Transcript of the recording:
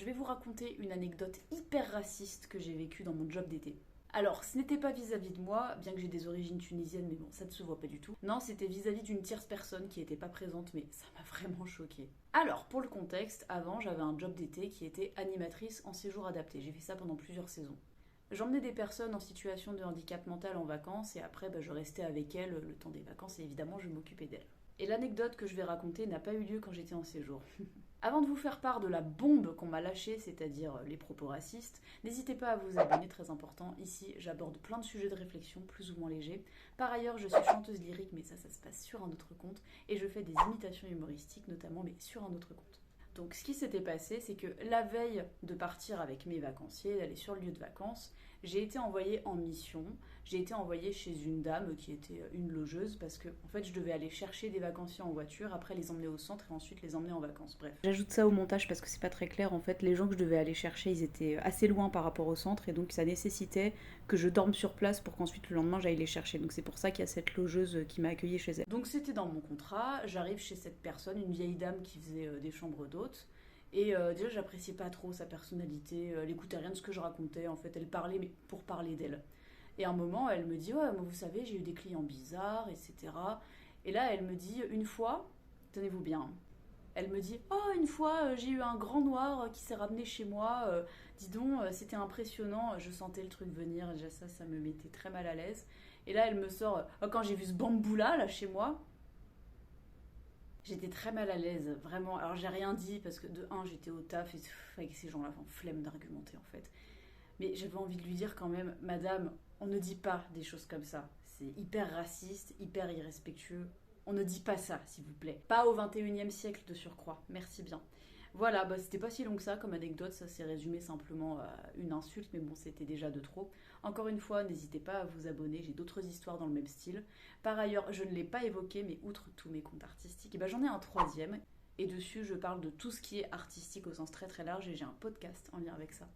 je vais vous raconter une anecdote hyper raciste que j'ai vécue dans mon job d'été. Alors, ce n'était pas vis-à-vis de moi, bien que j'ai des origines tunisiennes, mais bon, ça ne se voit pas du tout. Non, c'était vis-à-vis d'une tierce personne qui n'était pas présente, mais ça m'a vraiment choquée. Alors, pour le contexte, avant, j'avais un job d'été qui était animatrice en séjour adapté. J'ai fait ça pendant plusieurs saisons. J'emmenais des personnes en situation de handicap mental en vacances et après, je restais avec elles le temps des vacances et évidemment, je m'occupais d'elles. Et l'anecdote que je vais raconter n'a pas eu lieu quand j'étais en séjour. Avant de vous faire part de la bombe qu'on m'a lâchée, c'est-à-dire les propos racistes, n'hésitez pas à vous abonner, très important. Ici, j'aborde plein de sujets de réflexion plus ou moins légers. Par ailleurs, je suis chanteuse lyrique, mais ça se passe sur un autre compte. Et je fais des imitations humoristiques notamment, mais sur un autre compte. Donc ce qui s'était passé, c'est que la veille de partir avec mes vacanciers, d'aller sur le lieu de vacances, j'ai été envoyée en mission. J'ai été envoyée chez une dame qui était une logeuse parce que en fait je devais aller chercher des vacanciers en voiture, après les emmener au centre et ensuite les emmener en vacances. Bref. J'ajoute ça au montage parce que c'est pas très clair. En fait, les gens que je devais aller chercher, ils étaient assez loin par rapport au centre et donc ça nécessitait que je dorme sur place pour qu'ensuite le lendemain j'aille les chercher. Donc c'est pour ça qu'il y a cette logeuse qui m'a accueillie chez elle. Donc c'était dans mon contrat. J'arrive chez cette personne, une vieille dame qui faisait des chambres d'hôtes. Et déjà, j'appréciais pas trop sa personnalité. Elle écoutait rien de ce que je racontais. En fait, elle parlait, mais pour parler d'elle. Et à un moment, elle me dit, ouais, moi, vous savez, j'ai eu des clients bizarres, etc. Et là, elle me dit, une fois, tenez-vous bien, elle me dit, oh, une fois, j'ai eu un grand noir qui s'est ramené chez moi. Dis donc, c'était impressionnant. Je sentais le truc venir. Déjà, ça me mettait très mal à l'aise. Et là, elle me sort, quand j'ai vu ce bamboula, là, chez moi, j'étais très mal à l'aise, vraiment. Alors j'ai rien dit parce que de un, j'étais au taf et avec ces gens-là, enfin, flemme d'argumenter en fait. Mais j'avais envie de lui dire quand même, madame, on ne dit pas des choses comme ça. C'est hyper raciste, hyper irrespectueux. On ne dit pas ça, s'il vous plaît. Pas au 21e siècle de surcroît. Merci bien. Voilà, c'était pas si long que ça comme anecdote, ça s'est résumé simplement à une insulte, mais bon, c'était déjà de trop. Encore une fois, n'hésitez pas à vous abonner, j'ai d'autres histoires dans le même style. Par ailleurs, je ne l'ai pas évoqué, mais outre tous mes comptes artistiques, j'en ai un troisième, et dessus je parle de tout ce qui est artistique au sens très très large, et j'ai un podcast en lien avec ça.